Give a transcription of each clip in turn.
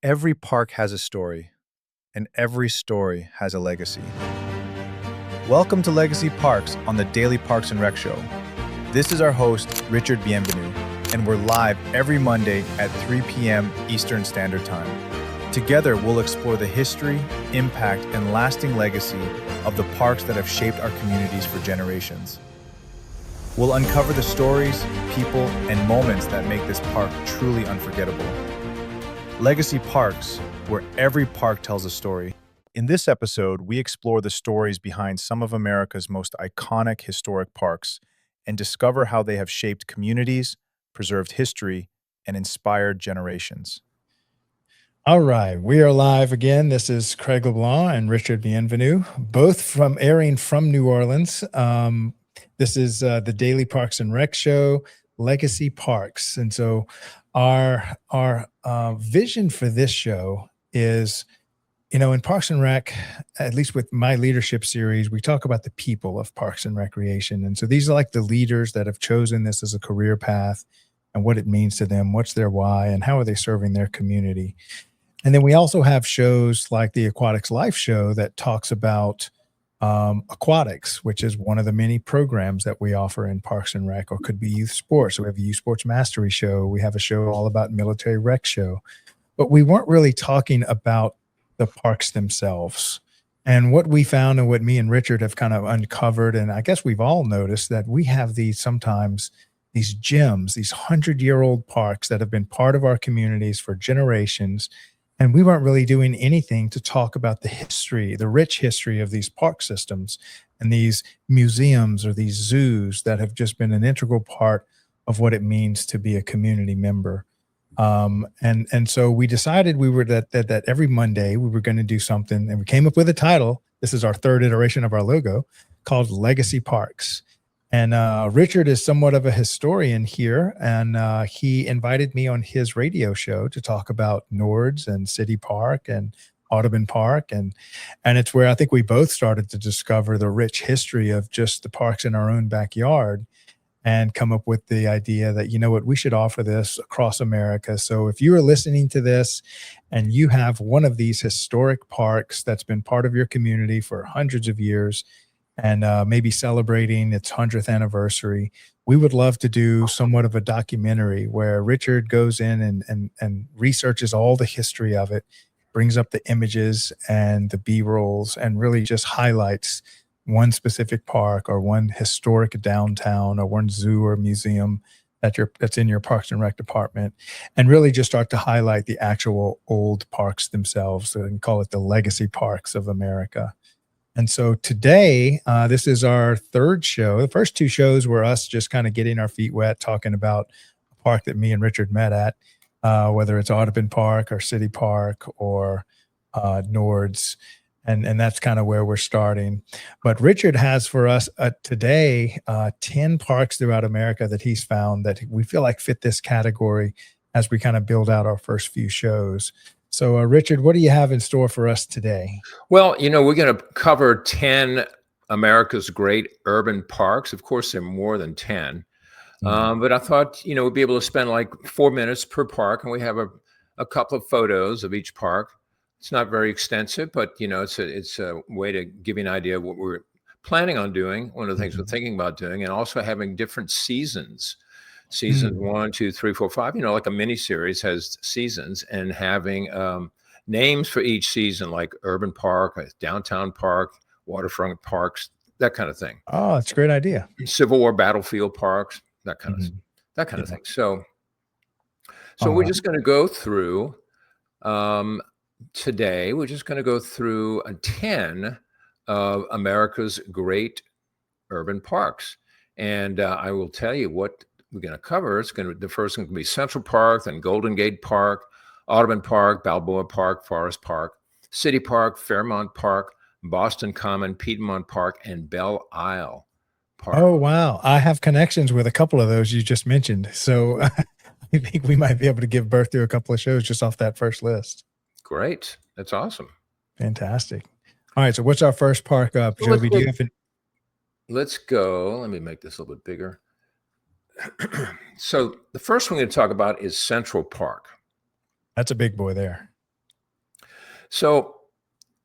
Every park has a story, and every story has a legacy. Welcome to Legacy Parks on the Daily Parks and Rec Show. This is our host, Richard Bienvenu, and we're live every Monday at 3 p.m. Eastern Standard Time. Together, we'll explore the history, impact, and lasting legacy of the parks that have shaped our communities for generations. We'll uncover the stories, people, and moments that make this park truly unforgettable. Legacy Parks, where every park tells a story. In this episode, we explore the stories behind some of America's most iconic historic parks and discover how they have shaped communities, preserved history, and inspired generations. All right, we are live again. This is Craig LeBlanc and Richard Bienvenu, both from airing from New Orleans. This is the Daily Parks and Rec Show, Legacy Parks, and so our vision for this show is, in Parks and Rec, at least with my leadership series, we talk about the people of Parks and Recreation, and so these are like the leaders that have chosen this as a career path, and what it means to them, what's their why, and how are they serving their community. And then we also have shows like the Aquatics Life Show that talks about aquatics, which is one of the many programs that we offer in Parks and Rec, or could be youth sports. So we have a youth sports mastery show. We have a show all about military rec show. But we weren't really talking about the parks themselves. And what we found, and what me and Richard have kind of uncovered, and I guess we've all noticed, that we have these gems, these 100-year-old parks that have been part of our communities for generations. And we weren't really doing anything to talk about the history, the rich history of these park systems and these museums or these zoos that have just been an integral part of what it means to be a community member. And so we decided that every Monday we were going to do something, and we came up with a title. This is our third iteration of our logo, called Legacy Parks. And Richard is somewhat of a historian here, and he invited me on his radio show to talk about Nords and City Park and Audubon Park. And it's where I think we both started to discover the rich history of just the parks in our own backyard, and come up with the idea that, we should offer this across America. So if you are listening to this and you have one of these historic parks that's been part of your community for hundreds of years, and maybe celebrating its 100th anniversary, we would love to do somewhat of a documentary where Richard goes in and researches all the history of it, brings up the images and the B-rolls, and really just highlights one specific park or one historic downtown or one zoo or museum that's in your Parks and Rec department, and really just start to highlight the actual old parks themselves, and call it the legacy parks of America. And so today, this is our third show. The first two shows were us just kind of getting our feet wet, talking about a park that me and Richard met at, whether it's Audubon Park or City Park or Nords. And that's kind of where we're starting. But Richard has for us today 10 parks throughout America that he's found that we feel like fit this category as we kind of build out our first few shows. So, Richard, what do you have in store for us today? Well, we're going to cover 10 America's great urban parks. Of course, there are more than 10. But I thought, we'd be able to spend like 4 minutes per park, and we have a couple of photos of each park. It's not very extensive, but, it's a way to give you an idea of what we're planning on doing, one of the things we're thinking about doing, and also having different seasons. Season 1, 2, 3, 4, 5, like a mini series has seasons, and having names for each season, like urban park, downtown park, waterfront parks, that kind of thing. Oh, that's a great idea. Civil War battlefield parks, that kind of thing. So we're just going to go through today. We're just going to go through 10 of America's great urban parks, and I will tell you what we're going to cover. The first one going to be Central Park, then Golden Gate Park, Audubon Park, Balboa Park, Forest Park, City Park, Fairmount Park, Boston Common, Piedmont Park, and Belle Isle Park. Oh, wow. I have connections with a couple of those you just mentioned. So I think we might be able to give birth to a couple of shows just off that first list. Great. That's awesome. Fantastic. All right. So what's our first park up? Joby, do you have Let's go. Let me make this a little bit bigger. So the first one we're going to talk about is Central Park. That's a big boy there. So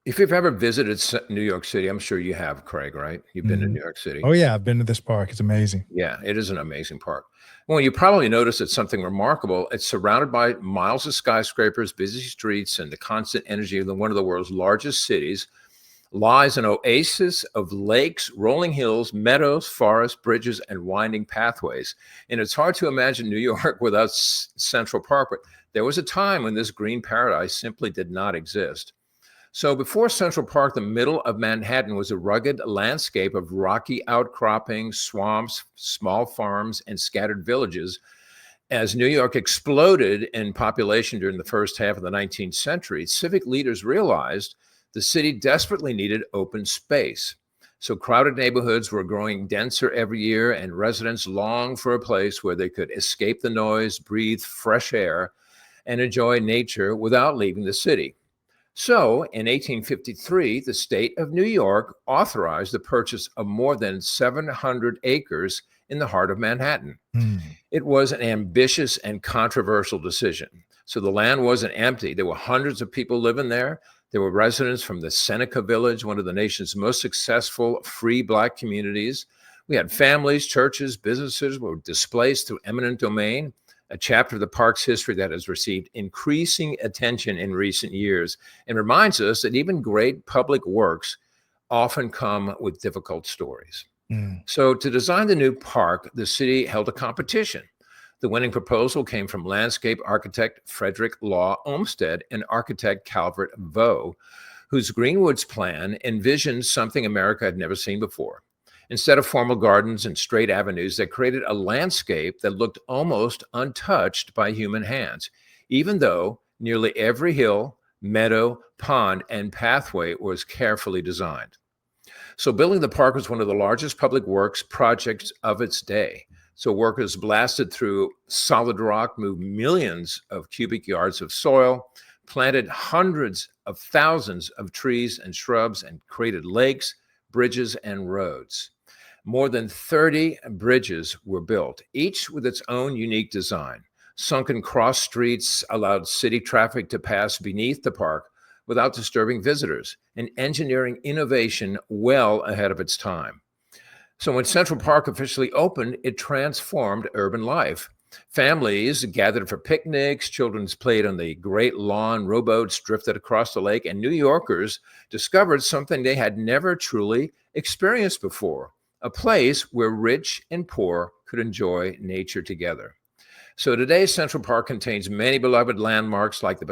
if you've ever visited New York City, I'm sure you have, Craig, right? You've been to Mhm. New York City. Oh yeah, I've been to this park. It's amazing. Yeah, it is an amazing park. Well, you probably noticed it's something remarkable. It's surrounded by miles of skyscrapers, busy streets, and the constant energy of one of the world's largest cities. Lies an oasis of lakes, rolling hills, meadows, forests, bridges, and winding pathways. And it's hard to imagine New York without Central Park, but there was a time when this green paradise simply did not exist. So before Central Park, the middle of Manhattan was a rugged landscape of rocky outcroppings, swamps, small farms, and scattered villages. As New York exploded in population during the first half of the 19th century, civic leaders realized the city desperately needed open space. So crowded neighborhoods were growing denser every year, and residents longed for a place where they could escape the noise, breathe fresh air, and enjoy nature without leaving the city. So, in 1853, the state of New York authorized the purchase of more than 700 acres in the heart of Manhattan. Mm. It was an ambitious and controversial decision. So, the land wasn't empty. There were hundreds of people living there. There were residents from the Seneca Village, one of the nation's most successful free Black communities. We had families, churches, businesses were displaced through eminent domain, a chapter of the park's history that has received increasing attention in recent years and reminds us that even great public works often come with difficult stories. Mm. So, to design the new park, the city held a competition. The winning proposal came from landscape architect Frederick Law Olmsted and architect Calvert Vaux, whose Greenwoods plan envisioned something America had never seen before. Instead of formal gardens and straight avenues, they created a landscape that looked almost untouched by human hands, even though nearly every hill, meadow, pond, and pathway was carefully designed. So, building the park was one of the largest public works projects of its day. So, workers blasted through solid rock, moved millions of cubic yards of soil, planted hundreds of thousands of trees and shrubs, and created lakes, bridges, and roads. More than 30 bridges were built, each with its own unique design. Sunken cross streets allowed city traffic to pass beneath the park without disturbing visitors, an engineering innovation well ahead of its time. So when Central Park officially opened, it transformed urban life. Families gathered for picnics, children played on the great lawn, rowboats drifted across the lake, and New Yorkers discovered something they had never truly experienced before, a place where rich and poor could enjoy nature together. So today, Central Park contains many beloved landmarks like the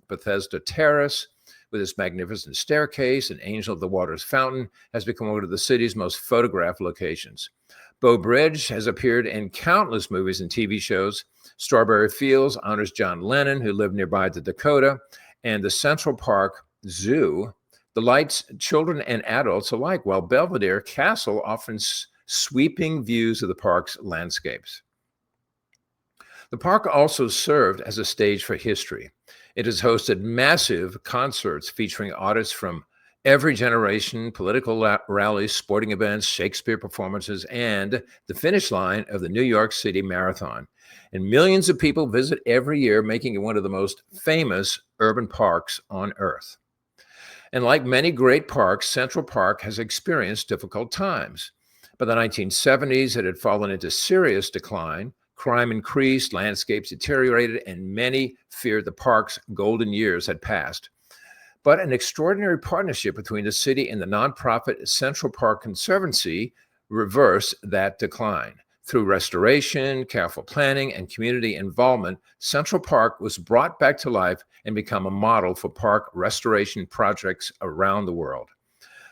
Bethesda Terrace, with its magnificent staircase and Angel of the Waters fountain, has become one of the city's most photographed locations. Bow Bridge has appeared in countless movies and TV shows. Strawberry Fields honors John Lennon, who lived nearby the Dakota, and the Central Park Zoo delights children and adults alike, while Belvedere Castle offers sweeping views of the park's landscapes. The park also served as a stage for history. It has hosted massive concerts featuring artists from every generation, political rallies, sporting events, Shakespeare performances, and the finish line of the New York City Marathon. And millions of people visit every year, making it one of the most famous urban parks on earth. And like many great parks, Central Park has experienced difficult times. By the 1970s, it had fallen into serious decline. Crime increased, landscapes deteriorated, and many feared the park's golden years had passed. But an extraordinary partnership between the city and the nonprofit Central Park Conservancy reversed that decline. Through restoration, careful planning, and community involvement, Central Park was brought back to life and become a model for park restoration projects around the world.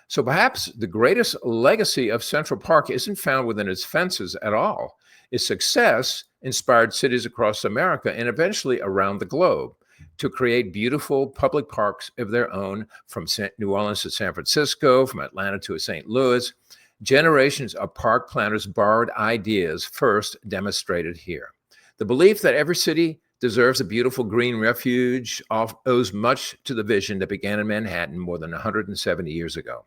So perhaps the greatest legacy of Central Park isn't found within its fences at all. Its success inspired cities across America and eventually around the globe to create beautiful public parks of their own, from New Orleans to San Francisco, from Atlanta to St. Louis. Generations of park planners borrowed ideas first demonstrated here. The belief that every city deserves a beautiful green refuge owes much to the vision that began in Manhattan more than 170 years ago.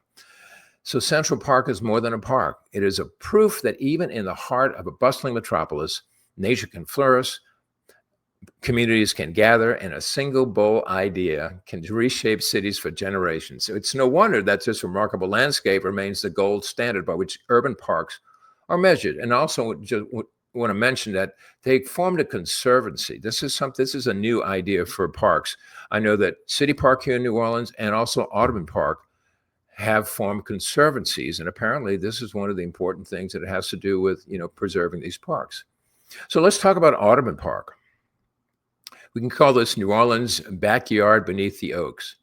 So Central Park is more than a park. It is a proof that even in the heart of a bustling metropolis, nature can flourish, communities can gather, and a single bold idea can reshape cities for generations. So it's no wonder that this remarkable landscape remains the gold standard by which urban parks are measured. And also just want to mention that they formed a conservancy. This is a new idea for parks. I know that City Park here in New Orleans and also Audubon Park have formed conservancies, and apparently this is one of the important things that it has to do with, preserving these parks. So let's talk about Audubon Park. We can call this New Orleans' backyard beneath the oaks.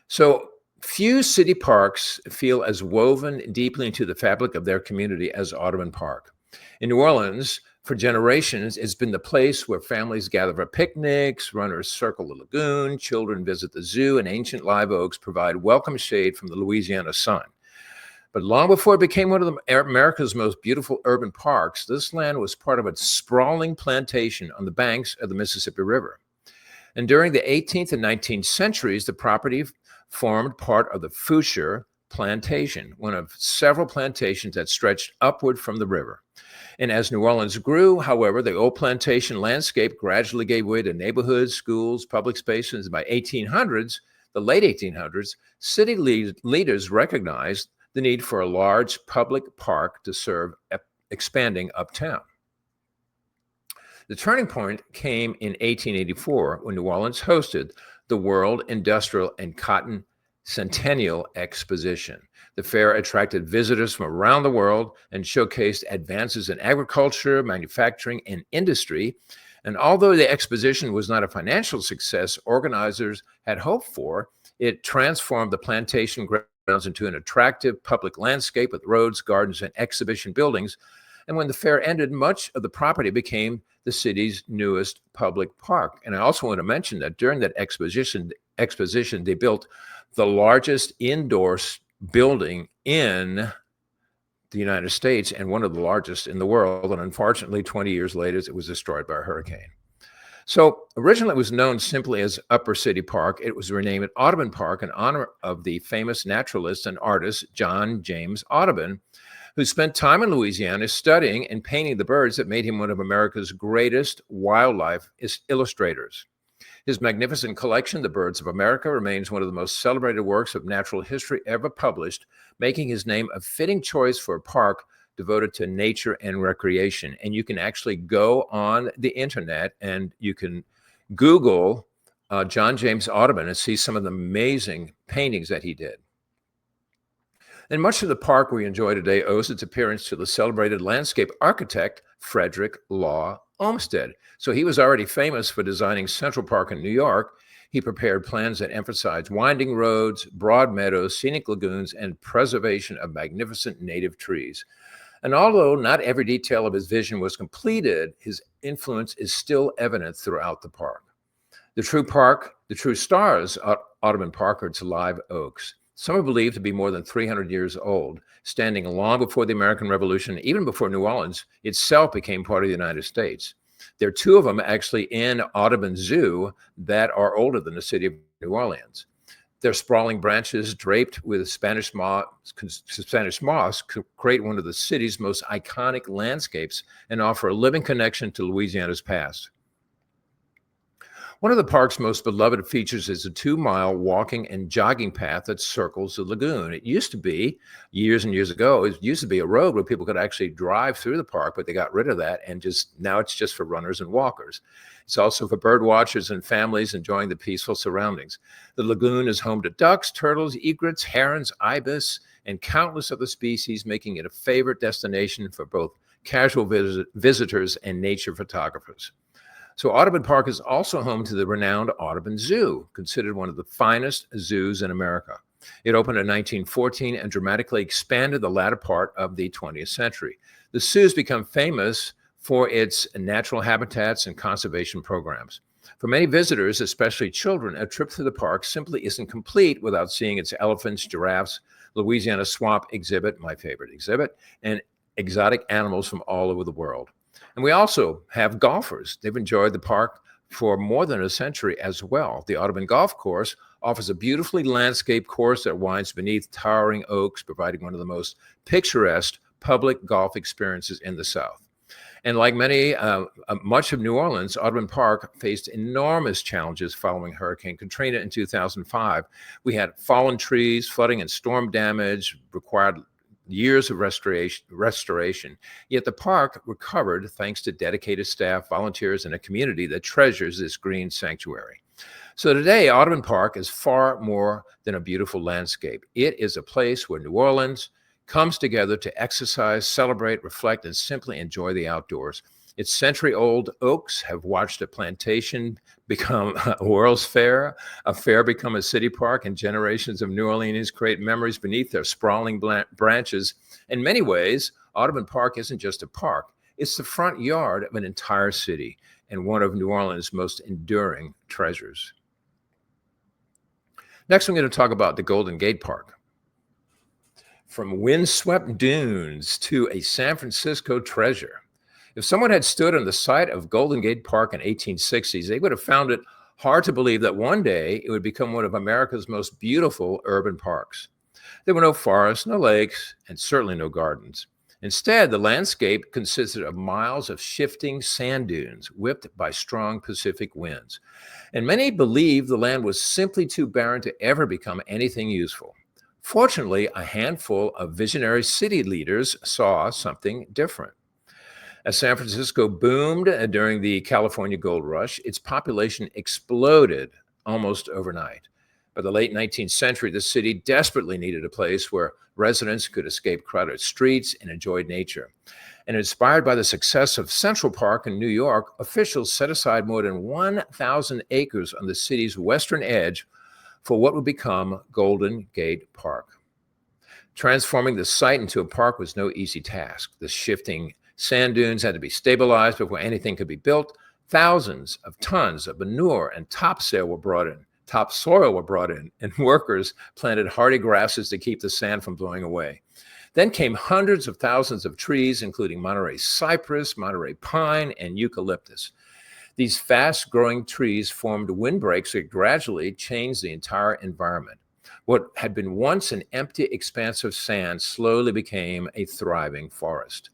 So few city parks feel as woven deeply into the fabric of their community as Audubon Park. In New Orleans, for generations, it's been the place where families gather for picnics, runners circle the lagoon, children visit the zoo, and ancient live oaks provide welcome shade from the Louisiana sun. But long before it became one of America's most beautiful urban parks, this land was part of a sprawling plantation on the banks of the Mississippi River. And during the 18th and 19th centuries, the property formed part of the Foucher Plantation, one of several plantations that stretched upward from the river. And as New Orleans grew, however, the old plantation landscape gradually gave way to neighborhoods, schools, public spaces. By the late 1800s, city leaders recognized the need for a large public park to serve expanding uptown. The turning point came in 1884 when New Orleans hosted the World Industrial and Cotton Centennial Exposition. The fair attracted visitors from around the world and showcased advances in agriculture, manufacturing, and industry. And although the exposition was not a financial success organizers had hoped for, it transformed the plantation grounds into an attractive public landscape with roads, gardens, and exhibition buildings. And when the fair ended, much of the property became the city's newest public park. And I also want to mention that during that exposition, they built the largest indoor building in the United States and one of the largest in the world. And unfortunately, 20 years later, it was destroyed by a hurricane. So originally it was known simply as Upper City Park. It was renamed Audubon Park in honor of the famous naturalist and artist John James Audubon, who spent time in Louisiana studying and painting the birds that made him one of America's greatest wildlife illustrators. His magnificent collection, The Birds of America, remains one of the most celebrated works of natural history ever published, making his name a fitting choice for a park devoted to nature and recreation. And you can actually go on the internet and you can Google John James Audubon and see some of the amazing paintings that he did. And much of the park we enjoy today owes its appearance to the celebrated landscape architect, Frederick Law Olmsted. So he was already famous for designing Central Park in New York. He prepared plans that emphasized winding roads, broad meadows, scenic lagoons, and preservation of magnificent native trees. And although not every detail of his vision was completed, his influence is still evident throughout the park. The true stars of Audubon Park are its live oaks. Some are believed to be more than 300 years old, standing long before the American Revolution, even before New Orleans itself became part of the United States. There are two of them actually in Audubon Zoo that are older than the city of New Orleans. Their sprawling branches draped with Spanish moss create one of the city's most iconic landscapes and offer a living connection to Louisiana's past. One of the park's most beloved features is a 2-mile walking and jogging path that circles the lagoon. It used to be, years and years ago, it used to be a road where people could actually drive through the park, but they got rid of that and now it's just for runners and walkers. It's also for bird watchers and families enjoying the peaceful surroundings. The lagoon is home to ducks, turtles, egrets, herons, ibis, and countless other species, making it a favorite destination for both casual visitors and nature photographers. So Audubon Park is also home to the renowned Audubon Zoo, considered one of the finest zoos in America. It opened in 1914 and dramatically expanded the latter part of the 20th century. The zoo has become famous for its natural habitats and conservation programs. For many visitors, especially children, a trip to the park simply isn't complete without seeing its elephants, giraffes, Louisiana swamp exhibit, my favorite exhibit, and exotic animals from all over the world. And we also have golfers. They've enjoyed the park for more than a century as well. The Audubon Golf Course offers a beautifully landscaped course that winds beneath towering oaks, providing one of the most picturesque public golf experiences in the South. And like much of New Orleans, Audubon Park faced enormous challenges following Hurricane Katrina in 2005. We had fallen trees, flooding, and storm damage required years of restoration. Yet the park recovered thanks to dedicated staff, volunteers, and a community that treasures this green sanctuary. So today, Audubon Park is far more than a beautiful landscape. It is a place where New Orleans comes together to exercise, celebrate, reflect, and simply enjoy the outdoors. Its century-old oaks have watched a plantation become a World's Fair, a fair become a city park, and generations of New Orleanians create memories beneath their sprawling branches. In many ways, Audubon Park isn't just a park. It's the front yard of an entire city and one of New Orleans' most enduring treasures. Next, I'm going to talk about the Golden Gate Park. From windswept dunes to a San Francisco treasure. If someone had stood on the site of Golden Gate Park in 1860s, they would have found it hard to believe that one day it would become one of America's most beautiful urban parks. There were no forests, no lakes, and certainly no gardens. Instead, the landscape consisted of miles of shifting sand dunes whipped by strong Pacific winds. And many believed the land was simply too barren to ever become anything useful. Fortunately, a handful of visionary city leaders saw something different. As San Francisco boomed during the California Gold Rush, its population exploded almost overnight. By the late 19th century, the city desperately needed a place where residents could escape crowded streets and enjoy nature. And inspired by the success of Central Park in New York, officials set aside more than 1,000 acres on the city's western edge for what would become Golden Gate Park. Transforming the site into a park was no easy task. The shifting sand dunes had to be stabilized before anything could be built. Thousands of tons of manure and topsoil were brought in, and workers planted hardy grasses to keep the sand from blowing away. Then came hundreds of thousands of trees, including Monterey cypress, Monterey pine, and eucalyptus. These fast-growing trees formed windbreaks that gradually changed the entire environment. What had been once an empty expanse of sand slowly became a thriving forest.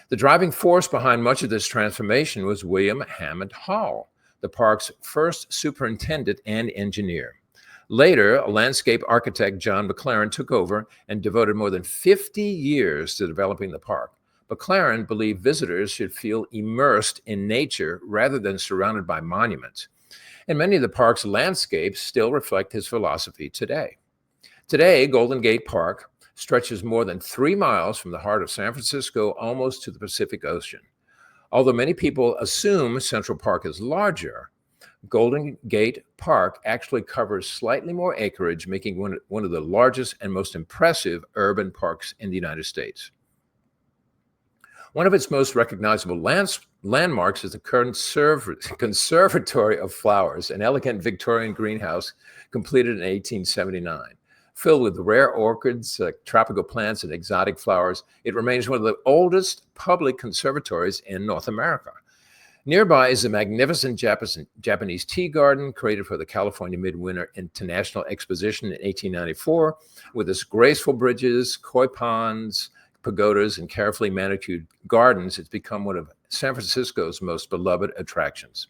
The driving force behind much of this transformation was William Hammond Hall, the park's first superintendent and engineer. Later, landscape architect John McLaren took over and devoted more than 50 years to developing the park. McLaren believed visitors should feel immersed in nature rather than surrounded by monuments. And many of the park's landscapes still reflect his philosophy today. Today, Golden Gate Park stretches more than 3 miles from the heart of San Francisco almost to the Pacific Ocean. Although many people assume Central Park is larger, Golden Gate Park actually covers slightly more acreage, making one of the largest and most impressive urban parks in the United States. One of its most recognizable landmarks is the Conservatory of Flowers, an elegant Victorian greenhouse completed in 1879. Filled with rare orchids, tropical plants, and exotic flowers, it remains one of the oldest public conservatories in North America. Nearby is the magnificent Japanese tea garden created for the California Midwinter International Exposition in 1894, with its graceful bridges, koi ponds, pagodas, and carefully manicured gardens. It's become one of San Francisco's most beloved attractions.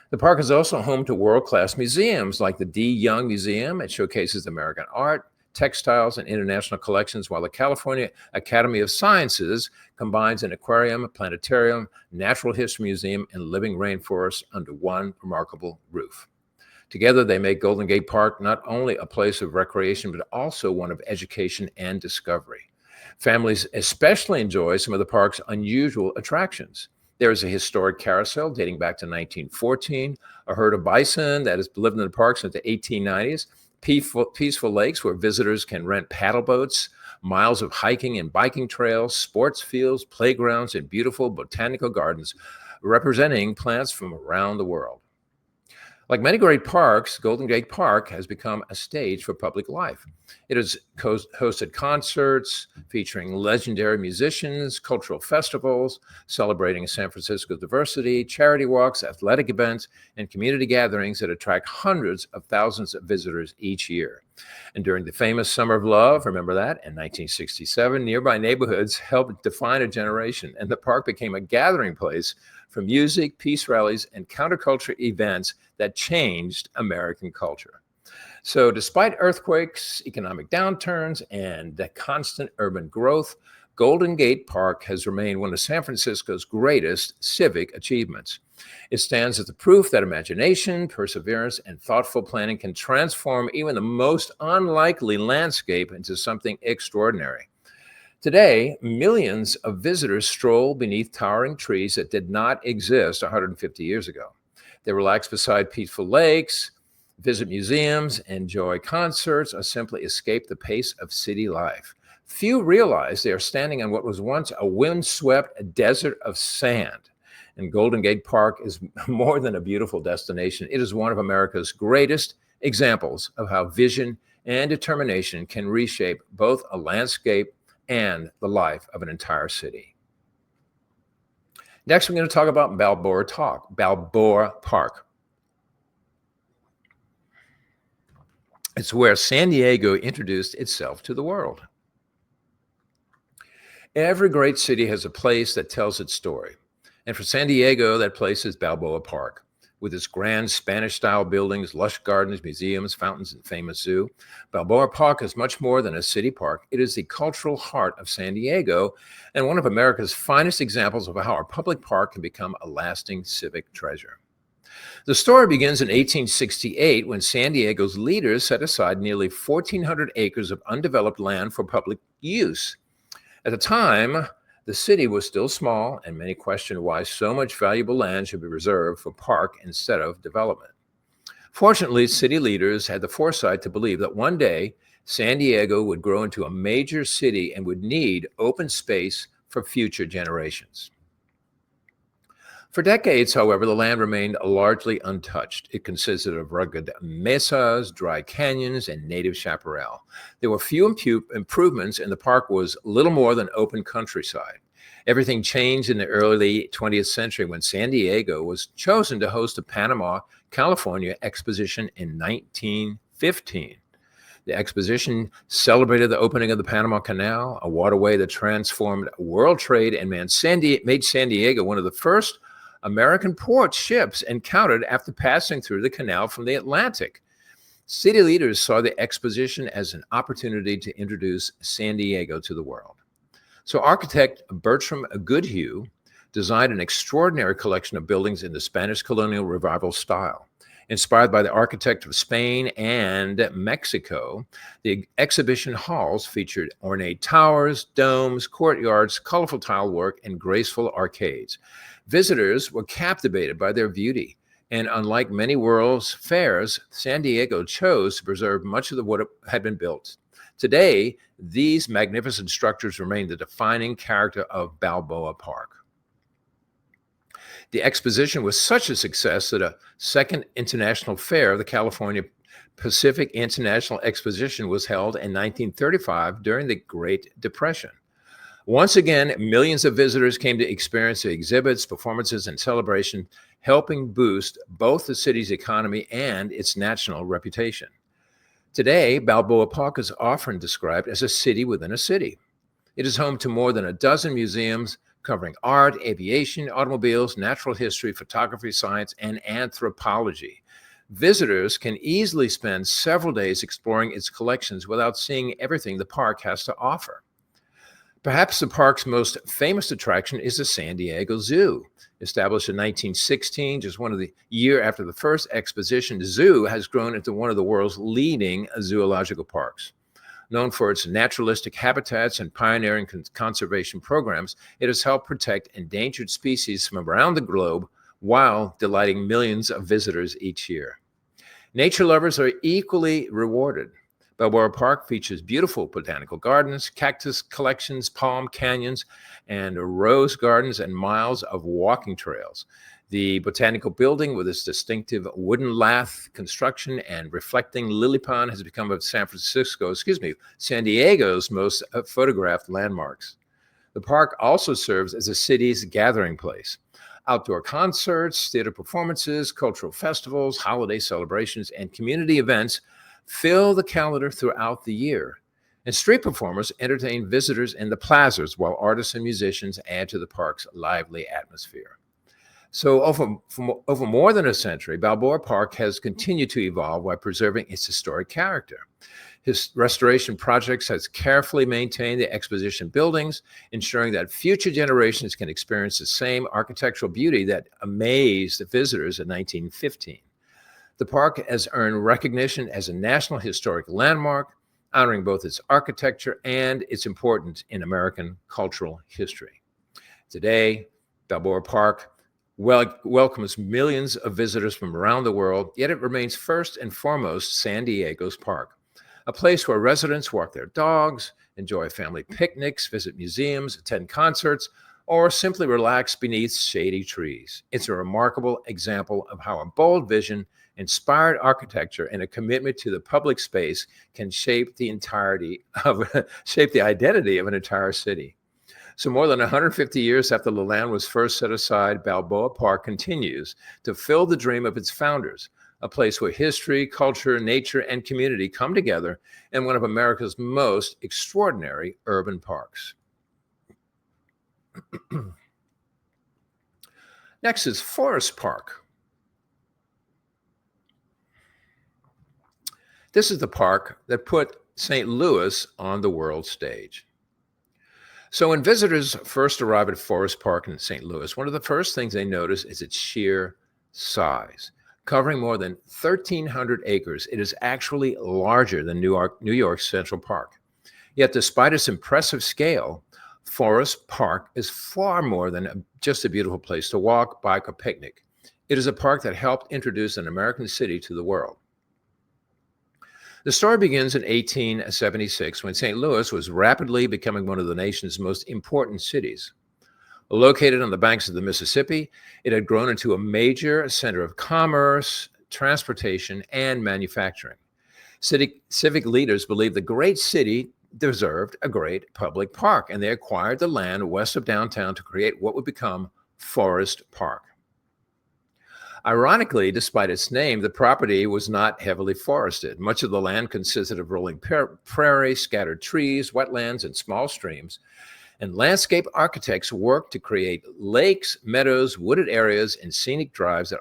The park is also home to world-class museums like the D. Young Museum. It showcases American art, textiles, and international collections, while the California Academy of Sciences combines an aquarium, a planetarium, natural history museum, and living rainforest under one remarkable roof. Together, they make Golden Gate Park not only a place of recreation, but also one of education and discovery. Families especially enjoy some of the park's unusual attractions. There is a historic carousel dating back to 1914, a herd of bison that has lived in the park since the 1890s, peaceful lakes where visitors can rent paddle boats, miles of hiking and biking trails, sports fields, playgrounds, and beautiful botanical gardens representing plants from around the world. Like many great parks, Golden Gate Park has become a stage for public life. It has hosted concerts featuring legendary musicians, cultural festivals, celebrating San Francisco's diversity, charity walks, athletic events, and community gatherings that attract hundreds of thousands of visitors each year. And during the famous Summer of Love, remember that, in 1967, nearby neighborhoods helped define a generation, and the park became a gathering place for music, peace rallies, and counterculture events that changed American culture. So despite earthquakes, economic downturns, and the constant urban growth, Golden Gate Park has remained one of San Francisco's greatest civic achievements. It stands as the proof that imagination, perseverance, and thoughtful planning can transform even the most unlikely landscape into something extraordinary. Today, millions of visitors stroll beneath towering trees that did not exist 150 years ago. They relax beside peaceful lakes, visit museums, enjoy concerts, or simply escape the pace of city life. Few realize they are standing on what was once a windswept desert of sand. And Golden Gate Park is more than a beautiful destination. It is one of America's greatest examples of how vision and determination can reshape both a landscape and the life of an entire city. Next, we're going to talk about Balboa Park. It's where San Diego introduced itself to the world. Every great city has a place that tells its story. And for San Diego, that place is Balboa Park, with its grand Spanish-style buildings, lush gardens, museums, fountains, and famous zoo. Balboa Park is much more than a city park. It is the cultural heart of San Diego and one of America's finest examples of how our public park can become a lasting civic treasure. The story begins in 1868 when San Diego's leaders set aside nearly 1,400 acres of undeveloped land for public use. At the time, the city was still small, and many questioned why so much valuable land should be reserved for park instead of development. Fortunately, city leaders had the foresight to believe that one day San Diego would grow into a major city and would need open space for future generations. For decades, however, the land remained largely untouched. It consisted of rugged mesas, dry canyons, and native chaparral. There were few improvements, and the park was little more than open countryside. Everything changed in the early 20th century when San Diego was chosen to host the Panama, California Exposition in 1915. The exposition celebrated the opening of the Panama Canal, a waterway that transformed world trade and made San Diego one of the first American port ships encountered after passing through the canal from the Atlantic. City leaders saw the exposition as an opportunity to introduce San Diego to the world. So architect Bertram Goodhue designed an extraordinary collection of buildings in the Spanish colonial revival style. Inspired by the architect of Spain and Mexico, the exhibition halls featured ornate towers, domes, courtyards, colorful tile work, and graceful arcades. Visitors were captivated by their beauty, and unlike many world's fairs, San Diego chose to preserve much of what had been built. Today, these magnificent structures remain the defining character of Balboa Park. The exposition was such a success that a second international fair, the California Pacific International Exposition, was held in 1935 during the Great Depression. Once again, millions of visitors came to experience the exhibits, performances, and celebration, helping boost both the city's economy and its national reputation. Today, Balboa Park is often described as a city within a city. It is home to more than a dozen museums covering art, aviation, automobiles, natural history, photography, science, and anthropology. Visitors can easily spend several days exploring its collections without seeing everything the park has to offer. Perhaps the park's most famous attraction is the San Diego Zoo. Established in 1916, just one of the year after the first exposition, the zoo has grown into one of the world's leading zoological parks. Known for its naturalistic habitats and pioneering conservation programs, it has helped protect endangered species from around the globe while delighting millions of visitors each year. Nature lovers are equally rewarded. Balboa Park features beautiful botanical gardens, cactus collections, palm canyons, and rose gardens, and miles of walking trails. The Botanical Building, with its distinctive wooden lath construction and reflecting lily pond, has become San Diego's most photographed landmarks. The park also serves as the city's gathering place. Outdoor concerts, theater performances, cultural festivals, holiday celebrations, and community events fill the calendar throughout the year. And street performers entertain visitors in the plazas, while artists and musicians add to the park's lively atmosphere. So over more than a century, Balboa Park has continued to evolve while preserving its historic character. His restoration projects has carefully maintained the exposition buildings, ensuring that future generations can experience the same architectural beauty that amazed the visitors in 1915. The park has earned recognition as a National Historic Landmark, honoring both its architecture and its importance in American cultural history. Today, Balboa Park welcomes millions of visitors from around the world, yet it remains first and foremost San Diego's park, a place where residents walk their dogs, enjoy family picnics, visit museums, attend concerts, or simply relax beneath shady trees. It's a remarkable example of how a bold vision, inspired architecture, and a commitment to the public space can shape the identity of an entire city. So more than 150 years after the land was first set aside, Balboa Park continues to fill the dream of its founders, a place where history, culture, nature, and community come together in one of America's most extraordinary urban parks. Next is Forest Park. This is the park that put St. Louis on the world stage. So when visitors first arrive at Forest Park in St. Louis, one of the first things they notice is its sheer size. Covering more than 1,300 acres, it is actually larger than New York's Central Park. Yet despite its impressive scale, Forest Park is far more than just a beautiful place to walk, bike, or picnic. It is a park that helped introduce an American city to the world. The story begins in 1876 when St. Louis was rapidly becoming one of the nation's most important cities. Located on the banks of the Mississippi, it had grown into a major center of commerce, transportation, and manufacturing. Civic leaders believed the great city deserved a great public park, and they acquired the land west of downtown to create what would become Forest Park. Ironically, despite its name, the property was not heavily forested. Much of the land consisted of rolling prairie, scattered trees, wetlands, and small streams. And landscape architects worked to create lakes, meadows, wooded areas, and scenic drives that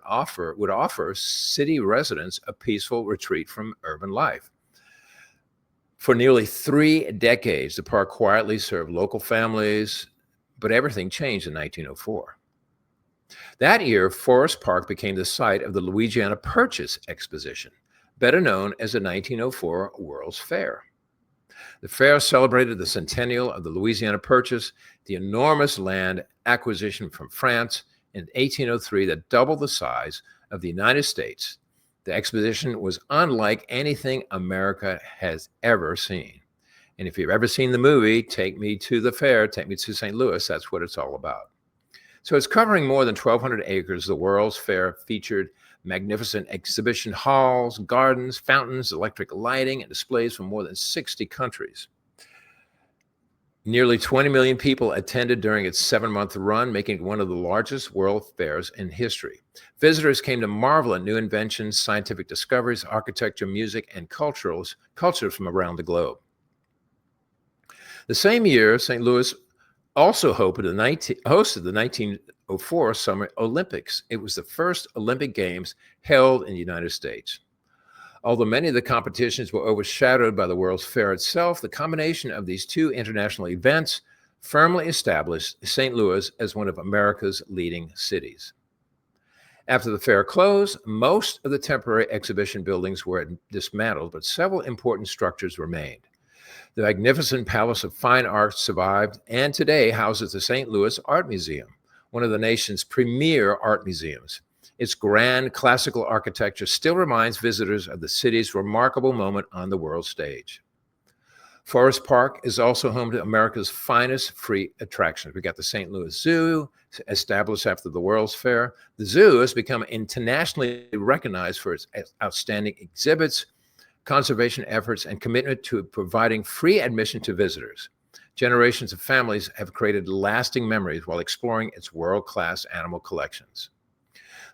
would offer city residents a peaceful retreat from urban life. For nearly 3 decades, the park quietly served local families, but everything changed in 1904. That year, Forest Park became the site of the Louisiana Purchase Exposition, better known as the 1904 World's Fair. The fair celebrated the centennial of the Louisiana Purchase, the enormous land acquisition from France in 1803 that doubled the size of the United States. The exposition was unlike anything America has ever seen. And if you've ever seen the movie, Take Me to the Fair, Take Me to St. Louis, that's what it's all about. So it's covering more than 1,200 acres. The World's Fair featured magnificent exhibition halls, gardens, fountains, electric lighting, and displays from more than 60 countries. Nearly 20 million people attended during its 7-month run, making it one of the largest world fairs in history. Visitors came to marvel at new inventions, scientific discoveries, architecture, music, and cultures from around the globe. The same year, St. Louis also hosted the 1904 Summer Olympics. It was the first Olympic Games held in the United States. Although many of the competitions were overshadowed by the World's Fair itself, the combination of these two international events firmly established St. Louis as one of America's leading cities. After the fair closed, most of the temporary exhibition buildings were dismantled, but several important structures remained. The magnificent Palace of Fine Arts survived and today houses the St. Louis Art Museum, one of the nation's premier art museums. Its grand classical architecture still reminds visitors of the city's remarkable moment on the world stage. Forest Park is also home to America's finest free attractions. We got the St. Louis Zoo, established after the World's Fair. The zoo has become internationally recognized for its outstanding exhibits, conservation efforts, and commitment to providing free admission to visitors. Generations of families have created lasting memories while exploring its world-class animal collections.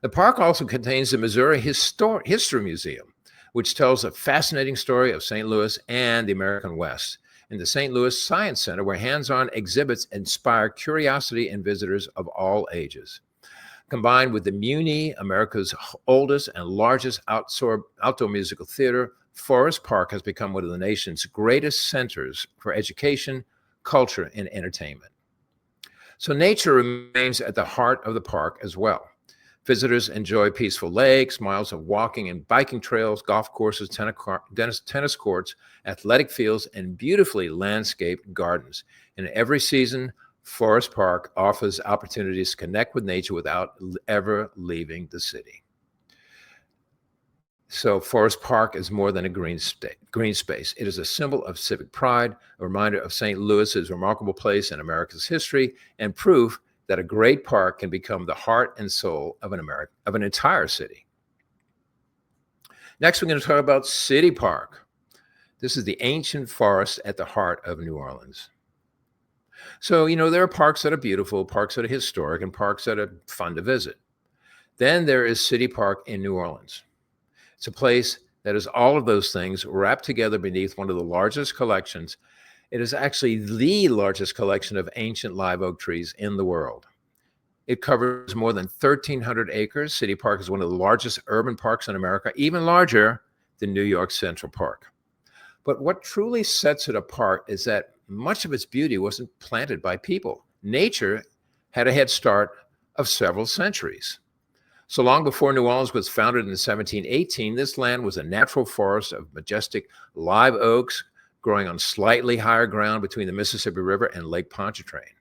The park also contains the Missouri History Museum, which tells a fascinating story of St. Louis and the American West, and the St. Louis Science Center, where hands-on exhibits inspire curiosity in visitors of all ages. Combined with the Muni, America's oldest and largest outdoor musical theater, Forest Park has become one of the nation's greatest centers for education, culture, and entertainment. So nature remains at the heart of the park as well. Visitors enjoy peaceful lakes, miles of walking and biking trails, golf courses, tennis courts, athletic fields, and beautifully landscaped gardens. In every season, Forest Park offers opportunities to connect with nature without ever leaving the city. So Forest Park is more than a green space. It is a symbol of civic pride, a reminder of St. Louis's remarkable place in America's history, and proof that a great park can become the heart and soul of an entire city. Next, we're going to talk about City Park. This is the ancient forest at the heart of New Orleans. So, there are parks that are beautiful, parks that are historic, and parks that are fun to visit. Then there is City Park in New Orleans. It's a place that is all of those things wrapped together beneath one of the largest collections. It is actually the largest collection of ancient live oak trees in the world. It covers more than 1,300 acres. City Park is one of the largest urban parks in America, even larger than New York Central Park. But what truly sets it apart is that much of its beauty wasn't planted by people. Nature had a head start of several centuries. So long before New Orleans was founded in 1718, this land was a natural forest of majestic live oaks, growing on slightly higher ground between the Mississippi River and Lake Pontchartrain.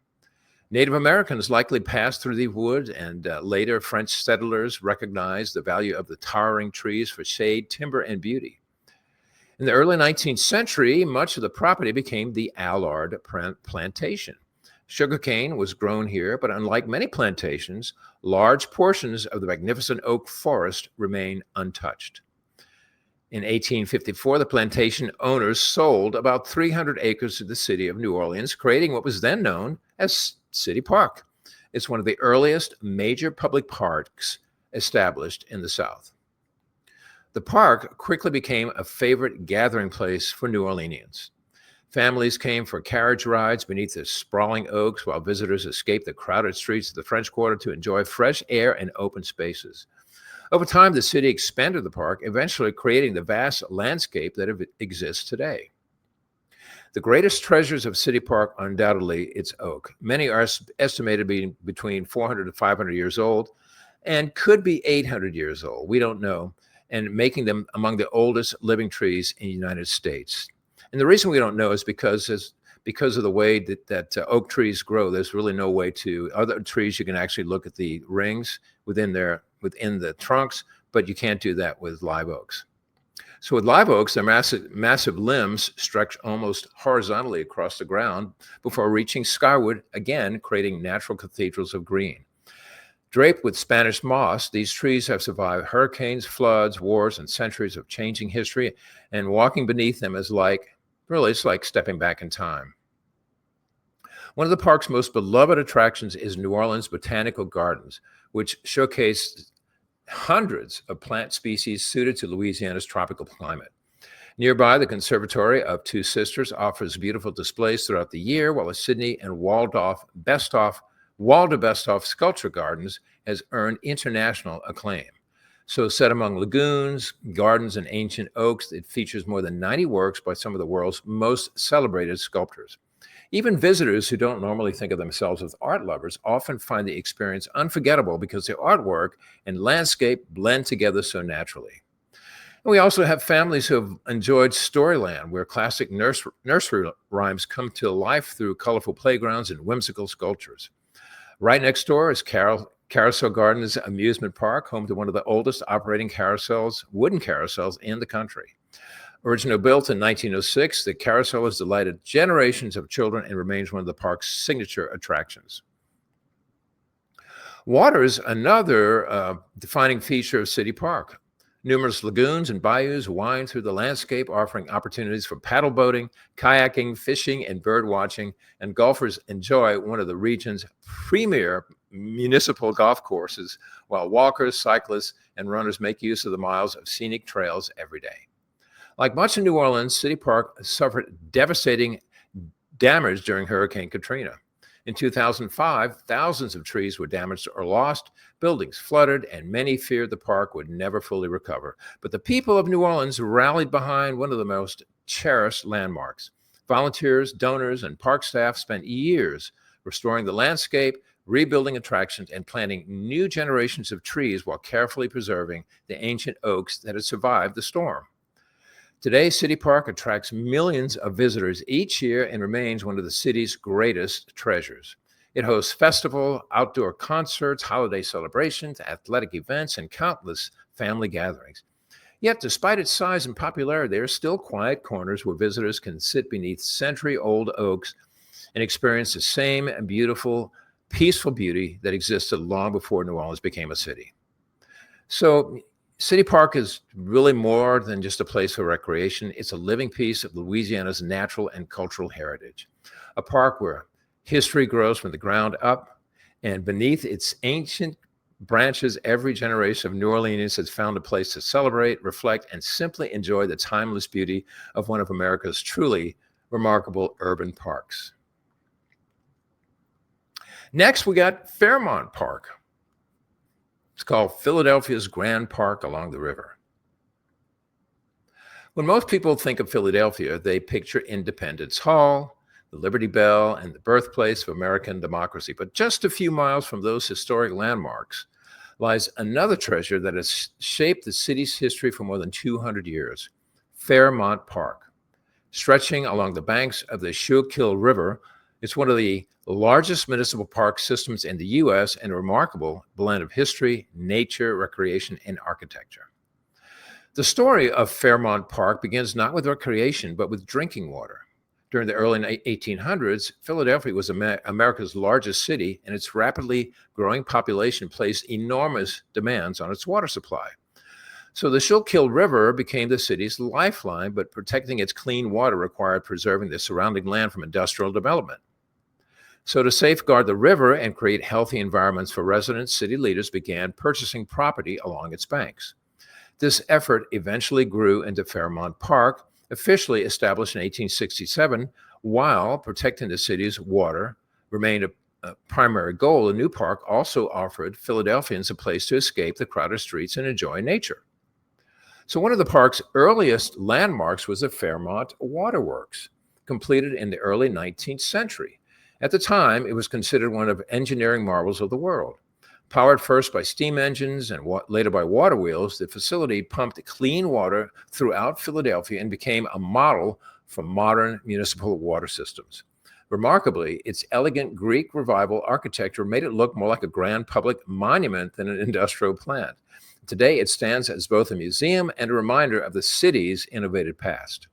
Native Americans likely passed through the woods, and later French settlers recognized the value of the towering trees for shade, timber, and beauty. In the early 19th century, much of the property became the Allard Plantation. Sugarcane was grown here, but unlike many plantations, large portions of the magnificent oak forest remain untouched. In 1854, the plantation owners sold about 300 acres to the city of New Orleans, creating what was then known as City Park. It's one of the earliest major public parks established in the South. The park quickly became a favorite gathering place for New Orleanians. Families came for carriage rides beneath the sprawling oaks, while visitors escaped the crowded streets of the French Quarter to enjoy fresh air and open spaces. Over time, the city expanded the park, eventually creating the vast landscape that exists today. The greatest treasures of City Park are undoubtedly its oak. Many are estimated to be between 400 to 500 years old and could be 800 years old. We don't know, and making them among the oldest living trees in the United States. And the reason we don't know is because of the way that oak trees grow. There's really no way to, other trees you can actually look at the rings within the trunks, but you can't do that with live oaks. So with live oaks, their massive limbs stretch almost horizontally across the ground before reaching skyward, again creating natural cathedrals of green. Draped with Spanish moss, these trees have survived hurricanes, floods, wars, and centuries of changing history, and walking beneath them is it's like stepping back in time. One of the park's most beloved attractions is New Orleans Botanical Gardens, which showcase hundreds of plant species suited to Louisiana's tropical climate. Nearby, the Conservatory of Two Sisters offers beautiful displays throughout the year, while the Sidney and Waldo Besthoff Sculpture Gardens has earned international acclaim. So set among lagoons, gardens, and ancient oaks, it features more than 90 works by some of the world's most celebrated sculptors. Even visitors who don't normally think of themselves as art lovers often find the experience unforgettable because the artwork and landscape blend together so naturally. And we also have families who have enjoyed Storyland, where classic nursery rhymes come to life through colorful playgrounds and whimsical sculptures. Right next door is Carousel Gardens Amusement Park, home to one of the oldest operating wooden carousels in the country. Originally built in 1906, the carousel has delighted generations of children and remains one of the park's signature attractions. Water is another defining feature of City Park. Numerous lagoons and bayous wind through the landscape, offering opportunities for paddle boating, kayaking, fishing, and bird watching, and golfers enjoy one of the region's premier municipal golf courses, while walkers, cyclists, and runners make use of the miles of scenic trails every day. Like much of New Orleans, City Park suffered devastating damage during Hurricane Katrina. In 2005, thousands of trees were damaged or lost, buildings flooded, and many feared the park would never fully recover. But the people of New Orleans rallied behind one of the most cherished landmarks. Volunteers, donors, and park staff spent years restoring the landscape, rebuilding attractions, and planting new generations of trees while carefully preserving the ancient oaks that had survived the storm. Today, City Park attracts millions of visitors each year and remains one of the city's greatest treasures. It hosts festivals, outdoor concerts, holiday celebrations, athletic events, and countless family gatherings. Yet, despite its size and popularity, there are still quiet corners where visitors can sit beneath century-old oaks and experience the same beautiful, peaceful beauty that existed long before New Orleans became a city. So, City Park is really more than just a place for recreation. It's a living piece of Louisiana's natural and cultural heritage, a park where history grows from the ground up, and beneath its ancient branches, every generation of New Orleanians has found a place to celebrate, reflect, and simply enjoy the timeless beauty of one of America's truly remarkable urban parks. Next, we got Fairmount Park. It's called Philadelphia's Grand Park along the river. When most people think of Philadelphia, they picture Independence Hall, the Liberty Bell, and the birthplace of American democracy. But just a few miles from those historic landmarks lies another treasure that has shaped the city's history for more than 200 years, Fairmount Park. Stretching along the banks of the Schuylkill River, it's one of the largest municipal park systems in the U.S. and a remarkable blend of history, nature, recreation, and architecture. The story of Fairmount Park begins not with recreation, but with drinking water. During the early 1800s, Philadelphia was America's largest city, and its rapidly growing population placed enormous demands on its water supply. So the Schuylkill River became the city's lifeline, but protecting its clean water required preserving the surrounding land from industrial development. So to safeguard the river and create healthy environments for residents, city leaders began purchasing property along its banks. This effort eventually grew into Fairmount Park, officially established in 1867. While protecting the city's water remained a primary goal, the new park also offered Philadelphians a place to escape the crowded streets and enjoy nature. So one of the park's earliest landmarks was the Fairmount Waterworks, completed in the early 19th century. At the time, it was considered one of engineering marvels of the world. Powered first by steam engines and later by water wheels, the facility pumped clean water throughout Philadelphia and became a model for modern municipal water systems. Remarkably, its elegant Greek Revival architecture made it look more like a grand public monument than an industrial plant. Today, it stands as both a museum and a reminder of the city's innovative past.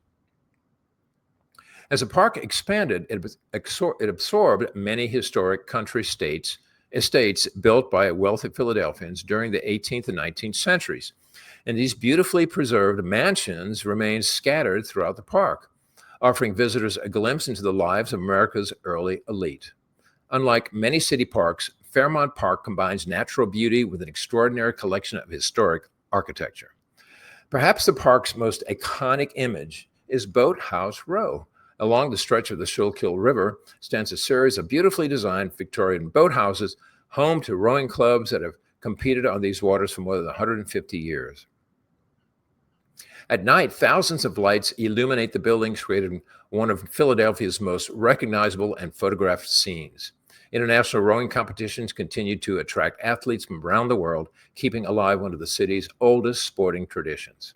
As the park expanded, it absorbed many historic country estates built by wealthy Philadelphians during the 18th and 19th centuries. And these beautifully preserved mansions remain scattered throughout the park, offering visitors a glimpse into the lives of America's early elite. Unlike many city parks, Fairmount Park combines natural beauty with an extraordinary collection of historic architecture. Perhaps the park's most iconic image is Boathouse Row. Along the stretch of the Schuylkill River stands a series of beautifully designed Victorian boathouses, home to rowing clubs that have competed on these waters for more than 150 years. At night, thousands of lights illuminate the buildings, creating one of Philadelphia's most recognizable and photographed scenes. International rowing competitions continue to attract athletes from around the world, keeping alive one of the city's oldest sporting traditions.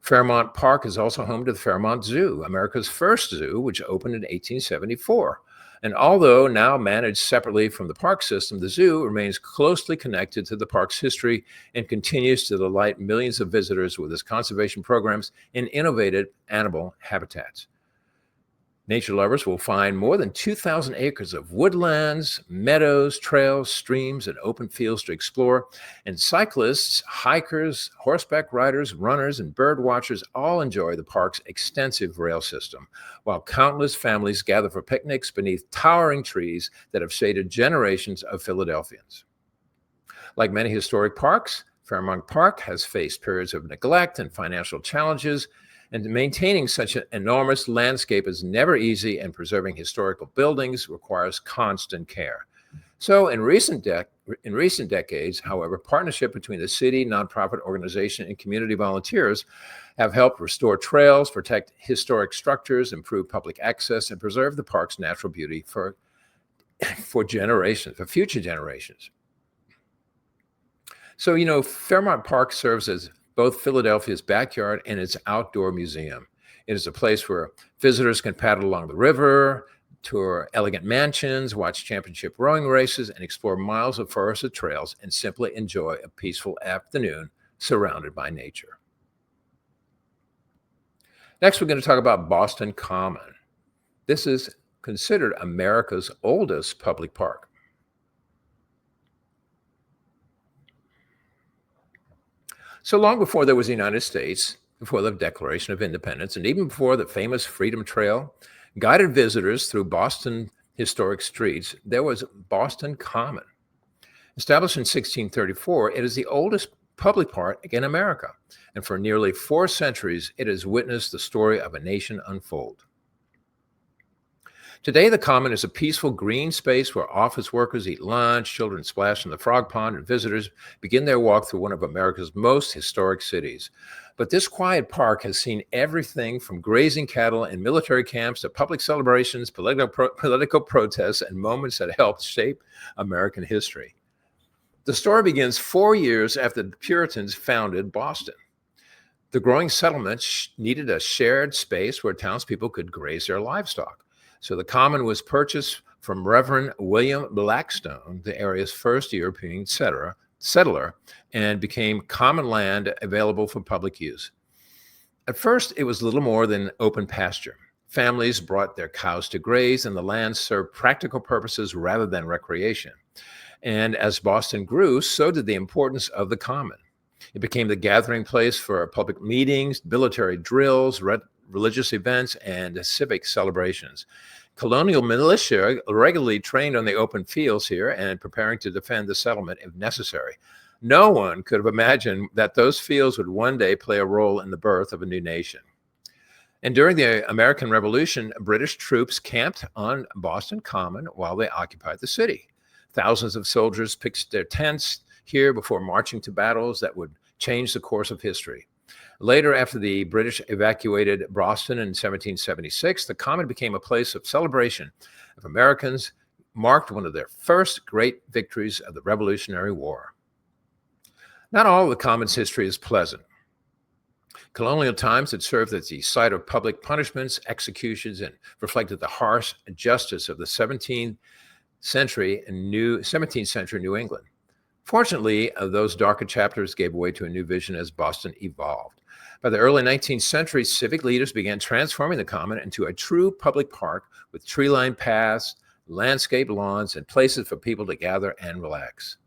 Fairmount Park is also home to the Fairmount Zoo, America's first zoo, which opened in 1874. And although now managed separately from the park system, the zoo remains closely connected to the park's history and continues to delight millions of visitors with its conservation programs and innovative animal habitats. Nature lovers will find more than 2,000 acres of woodlands, meadows, trails, streams, and open fields to explore. And cyclists, hikers, horseback riders, runners, and bird watchers all enjoy the park's extensive rail system, while countless families gather for picnics beneath towering trees that have shaded generations of Philadelphians. Like many historic parks, Fairmount Park has faced periods of neglect and financial challenges, and maintaining such an enormous landscape is never easy, and preserving historical buildings requires constant care. So in recent decades, however, partnership between the city, nonprofit organization, and community volunteers have helped restore trails, protect historic structures, improve public access, and preserve the park's natural beauty for future generations. So, Fairmount Park serves as both Philadelphia's backyard and its outdoor museum. It is a place where visitors can paddle along the river, tour elegant mansions, watch championship rowing races, and explore miles of forested trails, and simply enjoy a peaceful afternoon surrounded by nature. Next, we're going to talk about Boston Common. This is considered America's oldest public park. So long before there was the United States, before the Declaration of Independence, and even before the famous Freedom Trail guided visitors through Boston historic streets, there was Boston Common. Established in 1634, it is the oldest public park in America, and for nearly 4 centuries, it has witnessed the story of a nation unfold. Today, the Common is a peaceful green space where office workers eat lunch, children splash in the frog pond, and visitors begin their walk through one of America's most historic cities. But this quiet park has seen everything from grazing cattle and military camps to public celebrations, political protests, and moments that helped shape American history. The story begins 4 years after the Puritans founded Boston. The growing settlement needed a shared space where townspeople could graze their livestock. So the Common was purchased from Reverend William Blackstone, the area's first European settler, and became common land available for public use. At first, it was little more than open pasture. Families brought their cows to graze, and the land served practical purposes rather than recreation. And as Boston grew, so did the importance of the Common. It became the gathering place for public meetings, military drills, religious events, and civic celebrations. Colonial militia regularly trained on the open fields here and preparing to defend the settlement if necessary. No one could have imagined that those fields would one day play a role in the birth of a new nation. And during the American Revolution, British troops camped on Boston Common while they occupied the city. Thousands of soldiers pitched their tents here before marching to battles that would change the course of history. Later, after the British evacuated Boston in 1776, the Common became a place of celebration of Americans, marked one of their first great victories of the Revolutionary War. Not all of the Common's history is pleasant. Colonial times had served as the site of public punishments, executions, and reflected the harsh justice of the 17th century New England. Fortunately, those darker chapters gave way to a new vision as Boston evolved. By the early 19th century, civic leaders began transforming the Common into a true public park with tree-lined paths, landscape lawns, and places for people to gather and relax.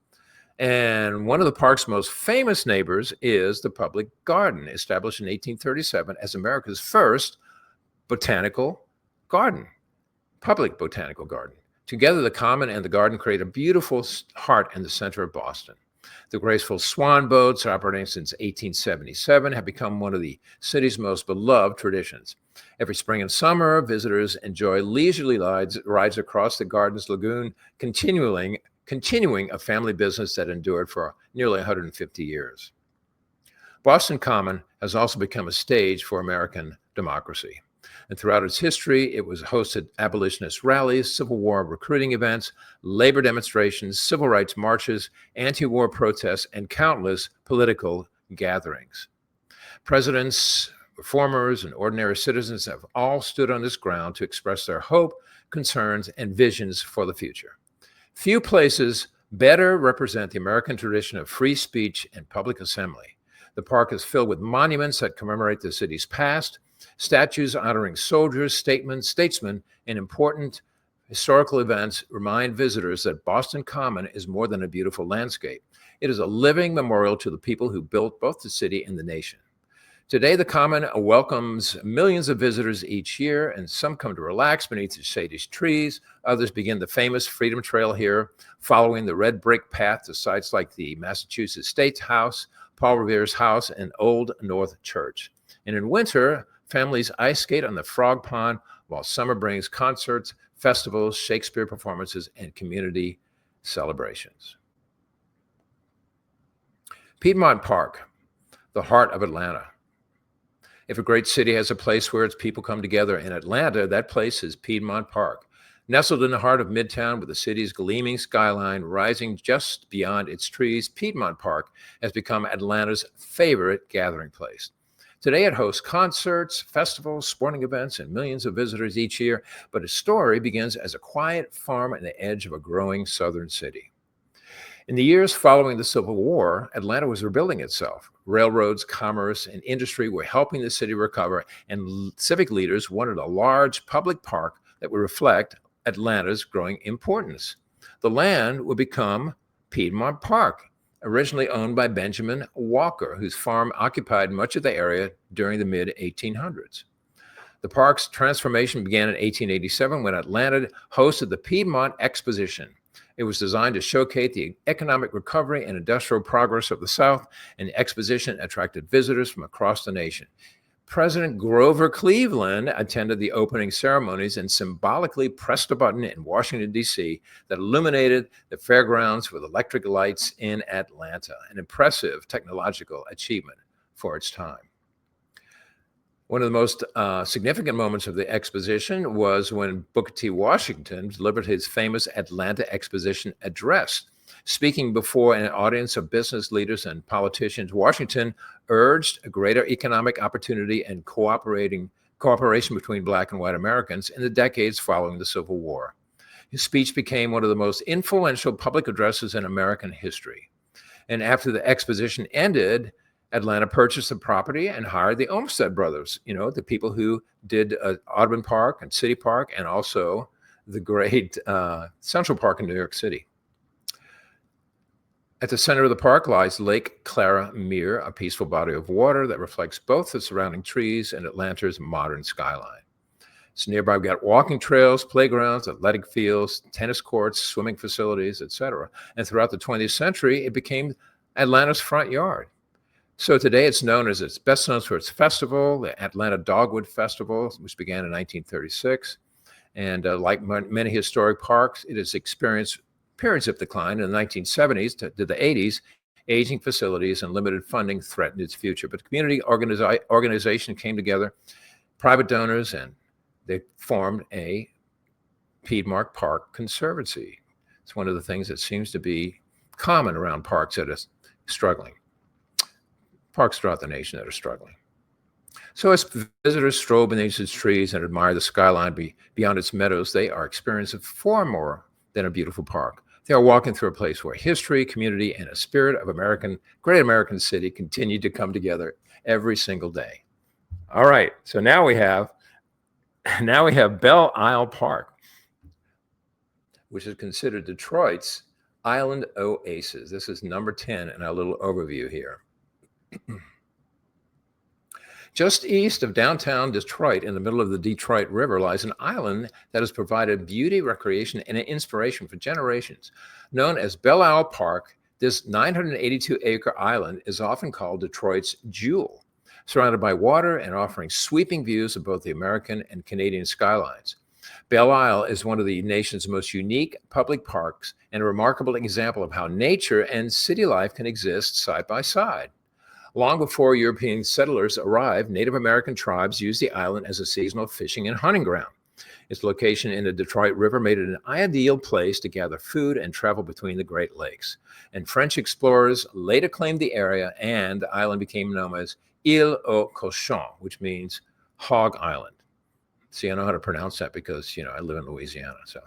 And one of the park's most famous neighbors is the Public Garden, established in 1837 as America's first botanical garden, public botanical garden. Together, the Common and the garden create a beautiful heart in the center of Boston. The graceful swan boats, operating since 1877, have become one of the city's most beloved traditions. Every spring and summer, visitors enjoy leisurely rides across the garden's lagoon, continuing a family business that endured for nearly 150 years. Boston Common has also become a stage for American democracy. And throughout its history, it was hosted abolitionist rallies, Civil War recruiting events, labor demonstrations, civil rights marches, anti-war protests, and countless political gatherings. Presidents reformers, and ordinary citizens have all stood on this ground to express their hope, concerns, and visions for the future. Few places better represent the American tradition of free speech and public assembly. The park is filled with monuments that commemorate the city's past, statues honoring soldiers, statesmen, and important historical events remind visitors that Boston Common is more than a beautiful landscape. It is a living memorial to the people who built both the city and the nation. Today, the Common welcomes millions of visitors each year, and some come to relax beneath the shady trees. Others begin the famous Freedom Trail here, following the red brick path to sites like the Massachusetts State House, Paul Revere's house, and Old North Church. And in winter, families ice skate on the Frog Pond, while summer brings concerts, festivals, Shakespeare performances, and community celebrations. Piedmont Park, the heart of Atlanta. If a great city has a place where its people come together in Atlanta, that place is Piedmont Park. Nestled in the heart of Midtown with the city's gleaming skyline rising just beyond its trees, Piedmont Park has become Atlanta's favorite gathering place. Today it hosts concerts, festivals, sporting events, and millions of visitors each year, but its story begins as a quiet farm on the edge of a growing southern city. In the years following the Civil War, Atlanta was rebuilding itself. Railroads, commerce, and industry were helping the city recover, and civic leaders wanted a large public park that would reflect Atlanta's growing importance. The land would become Piedmont Park, originally owned by Benjamin Walker, whose farm occupied much of the area during the mid-1800s. The park's transformation began in 1887 when Atlanta hosted the Piedmont Exposition. It was designed to showcase the economic recovery and industrial progress of the South, and the exposition attracted visitors from across the nation. President Grover Cleveland attended the opening ceremonies and symbolically pressed a button in Washington, D.C. that illuminated the fairgrounds with electric lights in Atlanta, an impressive technological achievement for its time. One of the most significant moments of the exposition was when Booker T. Washington delivered his famous Atlanta Exposition address. Speaking before an audience of business leaders and politicians, Washington urged a greater economic opportunity and cooperation between Black and white Americans in the decades following the Civil War. His speech became one of the most influential public addresses in American history. And after the exposition ended, Atlanta purchased the property and hired the Olmsted brothers, the people who did Audubon Park and City Park, and also the great Central Park in New York City. At the center of the park lies Lake Clara Mere, a peaceful body of water that reflects both the surrounding trees and Atlanta's modern skyline. It's nearby got walking trails, playgrounds, athletic fields, tennis courts, swimming facilities, etc. And throughout the 20th century, it became Atlanta's front yard. So today it's best known for its festival, the Atlanta Dogwood Festival, which began in 1936. And like many historic parks, it has experienced periods of decline. In the 1970s to the 80s, aging facilities and limited funding threatened its future. But the community organization came together, private donors, and they formed a Piedmont Park Conservancy. It's one of the things that seems to be common around parks that are struggling. Parks throughout the nation that are struggling. So as visitors stroll beneath its trees and admire the skyline beyond its meadows, they are experiencing far more than a beautiful park. They are walking through a place where history, community, and a spirit of great American city continue to come together every single day. All right, so now we have Belle Isle Park, which is considered Detroit's island oasis. This is number 10 in our little overview here. Just east of downtown Detroit, in the middle of the Detroit River, lies an island that has provided beauty, recreation, and inspiration for generations. Known as Belle Isle Park, this 982-acre island is often called Detroit's jewel, surrounded by water and offering sweeping views of both the American and Canadian skylines. Belle Isle is one of the nation's most unique public parks and a remarkable example of how nature and city life can exist side by side. Long before European settlers arrived, Native American tribes used the island as a seasonal fishing and hunting ground. Its location in the Detroit River made it an ideal place to gather food and travel between the Great Lakes. And French explorers later claimed the area, and the island became known as Île aux Cochons, which means Hog Island. See, I know how to pronounce that because, I live in Louisiana. So,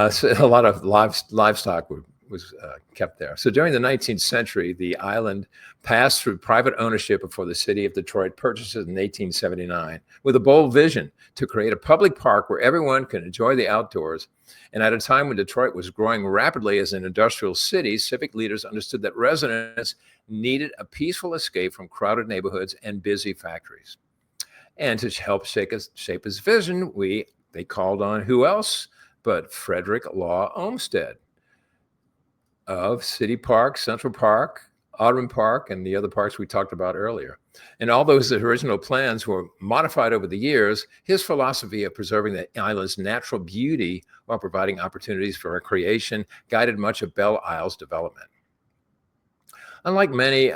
so a lot of livestock was kept there. So during the 19th century, the island passed through private ownership before the city of Detroit purchased it in 1879 with a bold vision to create a public park where everyone can enjoy the outdoors. And at a time when Detroit was growing rapidly as an industrial city, civic leaders understood that residents needed a peaceful escape from crowded neighborhoods and busy factories. And to help shape his vision, they called on who else but Frederick Law Olmsted of City Park, Central Park, Audubon Park, and the other parks we talked about earlier. And all those original plans were modified over the years. His philosophy of preserving the island's natural beauty while providing opportunities for recreation guided much of Belle Isle's development. Unlike many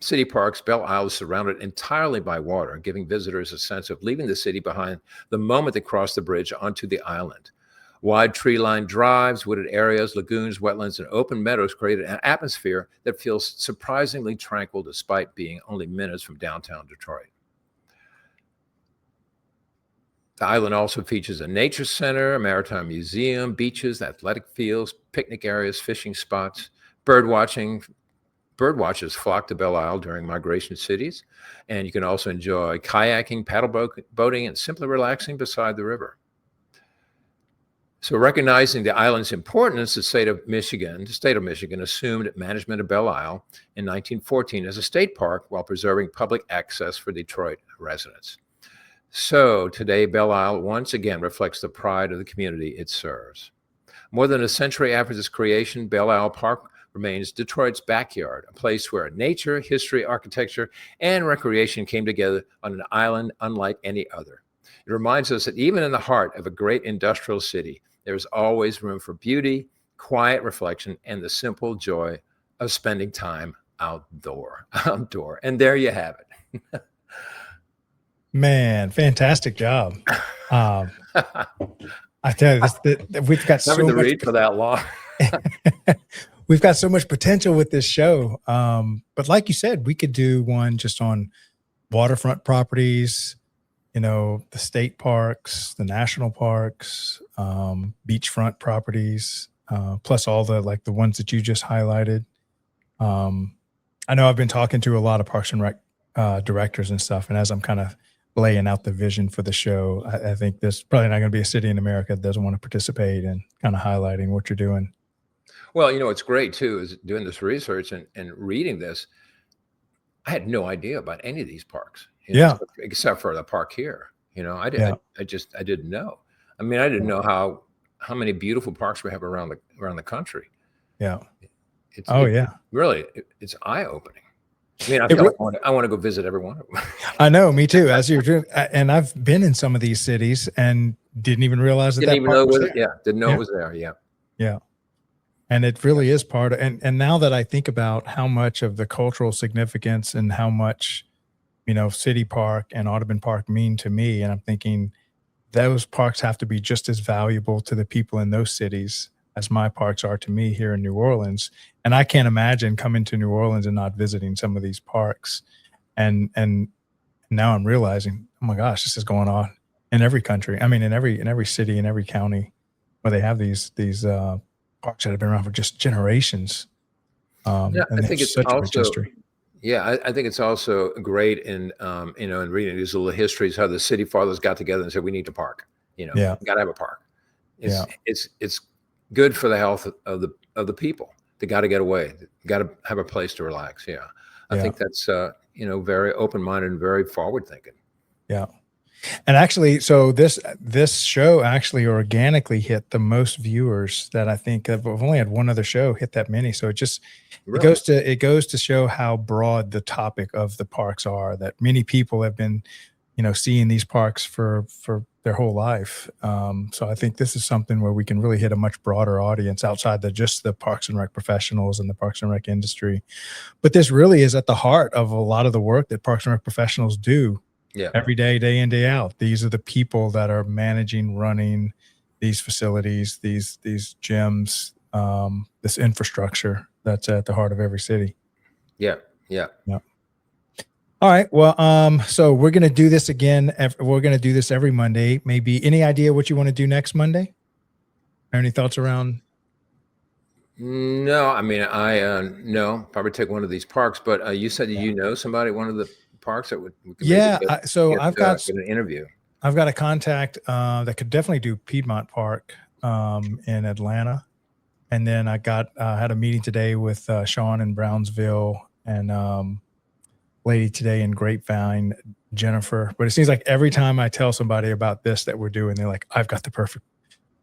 city parks, Belle Isle is surrounded entirely by water, giving visitors a sense of leaving the city behind the moment they cross the bridge onto the island. Wide tree-lined drives, wooded areas, lagoons, wetlands, and open meadows created an atmosphere that feels surprisingly tranquil despite being only minutes from downtown Detroit. The island also features a nature center, a maritime museum, beaches, athletic fields, picnic areas, fishing spots, bird watching. Birdwatchers flock to Belle Isle during migration cities, and you can also enjoy kayaking, paddle boating, and simply relaxing beside the river. So recognizing the island's importance, the state of Michigan assumed management of Belle Isle in 1914 as a state park while preserving public access for Detroit residents. So today, Belle Isle once again reflects the pride of the community it serves. More than a century after its creation, Belle Isle Park remains Detroit's backyard, a place where nature, history, architecture, and recreation came together on an island unlike any other. It reminds us that even in the heart of a great industrial city, there's always room for beauty, quiet reflection, and the simple joy of spending time outdoor. And there you have it. Man, fantastic job. I tell you, we've got so much read for that long. We've got so much potential with this show. But like you said, we could do one just on waterfront properties, the state parks, the national parks, beachfront properties, plus all the ones that you just highlighted. I know I've been talking to a lot of Parks and Rec directors and stuff, and as I'm kind of laying out the vision for the show, I think there's probably not going to be a city in America that doesn't want to participate in kind of highlighting what you're doing. Well, what's great too is doing this research and reading this. I had no idea about any of these parks. Except for the park here. I didn't know. I mean, I didn't know how many beautiful parks we have around the country. Yeah. Really, it's eye-opening. I mean, I feel like I want to go visit every one of them. I know, me too. As you're doing, and I've been in some of these cities and didn't even realize that didn't know it was there. Yeah. And it really is part of, and now that I think about how much of the cultural significance and how much, City Park and Audubon Park mean to me, and I'm thinking those parks have to be just as valuable to the people in those cities as my parks are to me here in New Orleans. And I can't imagine coming to New Orleans and not visiting some of these parks. And now I'm realizing, oh my gosh, this is going on in every country. I mean, in every city, in every county where they have these parks that have been around for just generations. I think it's also history. Yeah, I think it's also great in in reading these little histories how the city fathers got together and said we need a park. We got to have a park. It's good for the health of the people. They got to get away. Got to have a place to relax. Yeah, I think that's very open-minded and very forward-thinking. Yeah. And actually, so this show actually organically hit the most viewers that I think I've only had one other show hit that many. So it goes to show how broad the topic of the parks are, that many people have been, seeing these parks for their whole life. So I think this is something where we can really hit a much broader audience outside just the Parks and Rec professionals and the Parks and Rec industry. But this really is at the heart of a lot of the work that Parks and Rec professionals do. Yeah. Every day, day in, day out. These are the people that are managing, running these facilities, these gyms, this infrastructure that's at the heart of every city. Yeah. Yeah. All right. Well, so we're going to do this again. We're going to do this every Monday. Maybe any idea what you want to do next Monday? Any thoughts around? No, I mean, no, probably take one of these parks, but you said you know somebody at one of the parks that we could Yeah. maybe I've got get an interview. I've got a contact that could definitely do Piedmont Park in Atlanta. And then I had a meeting today with Sean in Brownsville and lady today in Grapevine, Jennifer. But it seems like every time I tell somebody about this that we're doing, they're like, I've got the perfect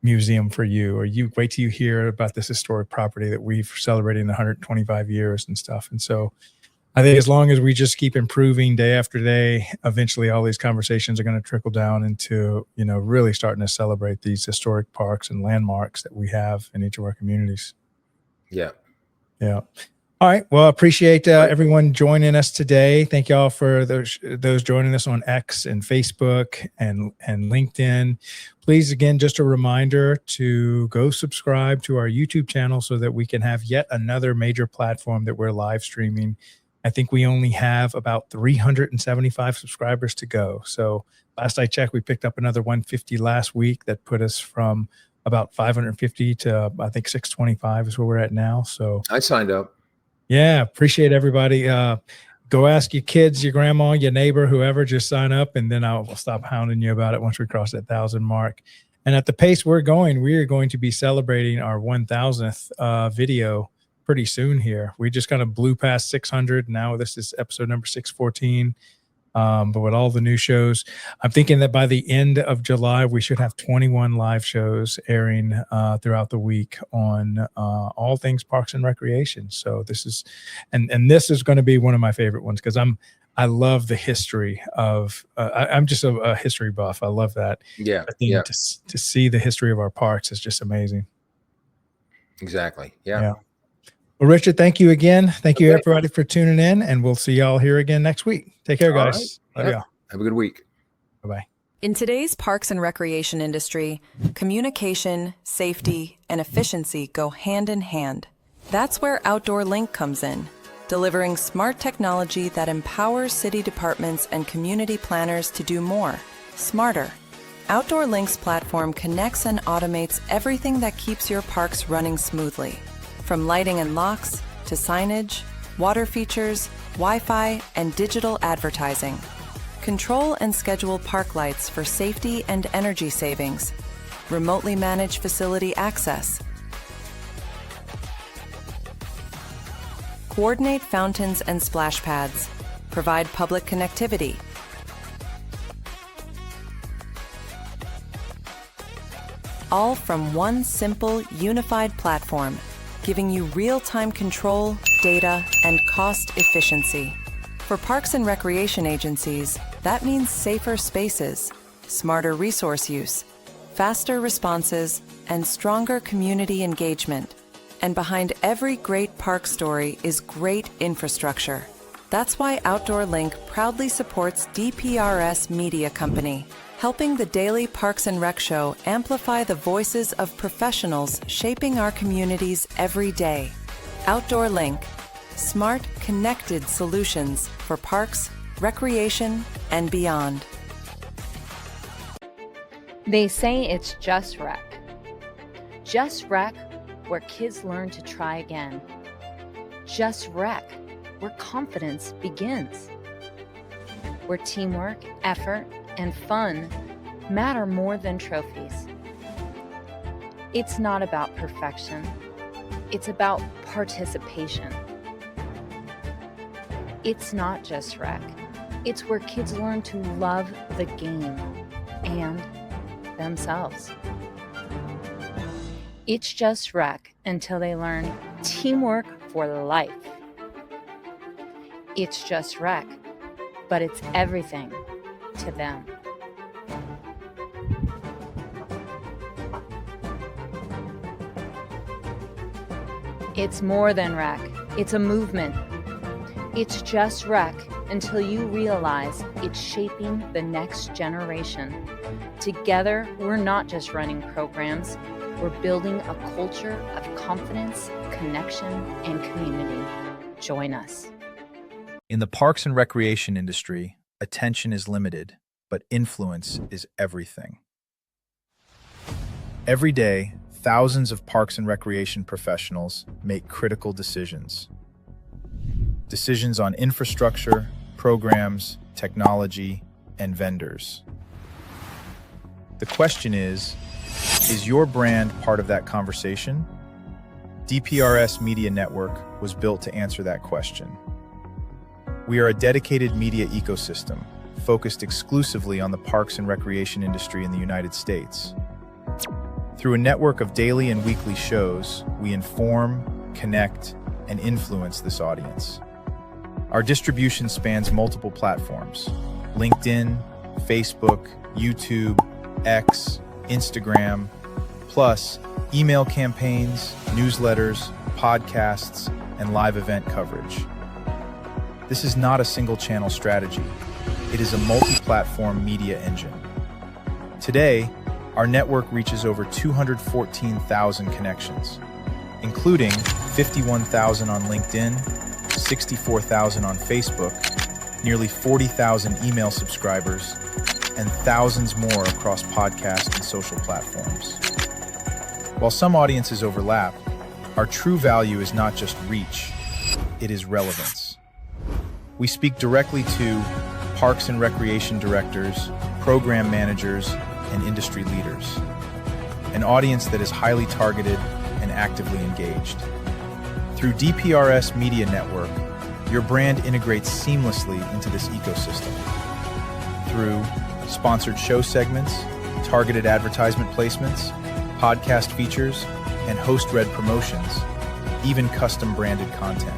museum for you, or you wait till you hear about this historic property that we've celebrated in 125 years and stuff. And so I think as long as we just keep improving day after day, eventually all these conversations are going to trickle down into, really starting to celebrate these historic parks and landmarks that we have in each of our communities. Yeah. Yeah. All right. Well, appreciate everyone joining us today. Thank you all for those joining us on X and Facebook and LinkedIn. Please, again, just a reminder to go subscribe to our YouTube channel so that we can have yet another major platform that we're live streaming. I think we only have about 375 subscribers to go. So last I checked, we picked up another 150 last week. That put us from about 550 to I think 625 is where we're at now. So I signed up. Yeah, appreciate everybody. Go ask your kids, your grandma, your neighbor, whoever, just sign up, and then I'll stop hounding you about it once we cross that 1,000 mark. And at the pace we're going, we are going to be celebrating our 1,000th video pretty soon here. We just kind of blew past 600. Now this is episode number 614. But with all the new shows, I'm thinking that by the end of July, we should have 21 live shows airing throughout the week on all things parks and recreation. So this is, and this is going to be one of my favorite ones because I love the history of. I'm just a history buff. I love that. Yeah. I think to see the history of our parks is just amazing. Exactly. Yeah. Well, Richard, thank you again. Thank you, everybody, for tuning in, and we'll see y'all here again next week. Take care, guys. Right. Have a good week. Bye-bye. In today's parks and recreation industry, communication, safety, and efficiency go hand in hand. That's where Outdoor Link comes in, delivering smart technology that empowers city departments and community planners to do more, smarter. Outdoor Link's platform connects and automates everything that keeps your parks running smoothly. From lighting and locks to signage, water features, Wi-Fi, and digital advertising. Control and schedule park lights for safety and energy savings. Remotely manage facility access. Coordinate fountains and splash pads. Provide public connectivity. All from one simple, unified platform, giving you real-time control, data, and cost efficiency. For parks and recreation agencies, that means safer spaces, smarter resource use, faster responses, and stronger community engagement. And behind every great park story is great infrastructure. That's why Outdoor Link proudly supports DPRS Media Company, helping the Daily Parks and Rec Show amplify the voices of professionals shaping our communities every day. Outdoor Link, smart, connected solutions for parks, recreation, and beyond. They say it's Just Rec. Just Rec, where kids learn to try again. Just Rec, where confidence begins. Where teamwork, effort, and fun matter more than trophies. It's not about perfection. It's about participation. It's not just rec. It's where kids learn to love the game and themselves. It's just rec until they learn teamwork for life. It's just rec, but it's everything to them. It's more than rec. It's a movement. It's just rec until you realize it's shaping the next generation. Together, we're not just running programs. We're building a culture of confidence, connection, and community. Join us. In the parks and recreation industry, attention is limited, but influence is everything. Every day, thousands of parks and recreation professionals make critical decisions. Decisions on infrastructure, programs, technology, and vendors. The question is your brand part of that conversation? DPRS Media Network was built to answer that question. We are a dedicated media ecosystem focused exclusively on the parks and recreation industry in the United States. Through a network of daily and weekly shows, we inform, connect, and influence this audience. Our distribution spans multiple platforms: LinkedIn, Facebook, YouTube, X, Instagram, plus email campaigns, newsletters, podcasts, and live event coverage. This is not a single-channel strategy. It is a multi-platform media engine. Today, our network reaches over 214,000 connections, including 51,000 on LinkedIn, 64,000 on Facebook, nearly 40,000 email subscribers, and thousands more across podcast and social platforms. While some audiences overlap, our true value is not just reach, it is relevance. We speak directly to parks and recreation directors, program managers, and industry leaders, an audience that is highly targeted and actively engaged. Through DPRS Media Network, your brand integrates seamlessly into this ecosystem. Through sponsored show segments, targeted advertisement placements, podcast features, and host-read promotions, even custom-branded content.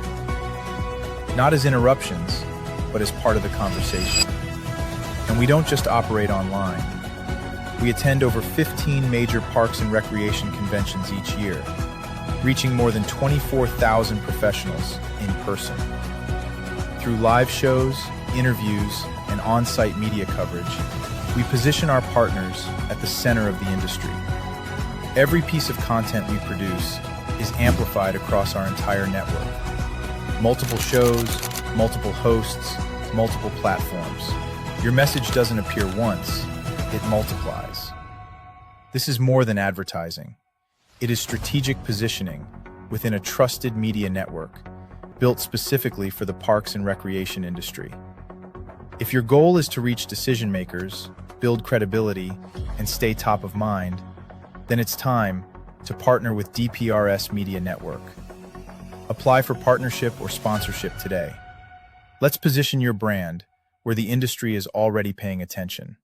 Not as interruptions, but as part of the conversation. And we don't just operate online. We attend over 15 major parks and recreation conventions each year, reaching more than 24,000 professionals in person. Through live shows, interviews, and on-site media coverage, we position our partners at the center of the industry. Every piece of content we produce is amplified across our entire network. Multiple shows, multiple hosts, multiple platforms. Your message doesn't appear once, it multiplies. This is more than advertising. It is strategic positioning within a trusted media network built specifically for the parks and recreation industry. If your goal is to reach decision makers, build credibility, and stay top of mind, then it's time to partner with DPRS Media Network. Apply for partnership or sponsorship today. Let's position your brand where the industry is already paying attention.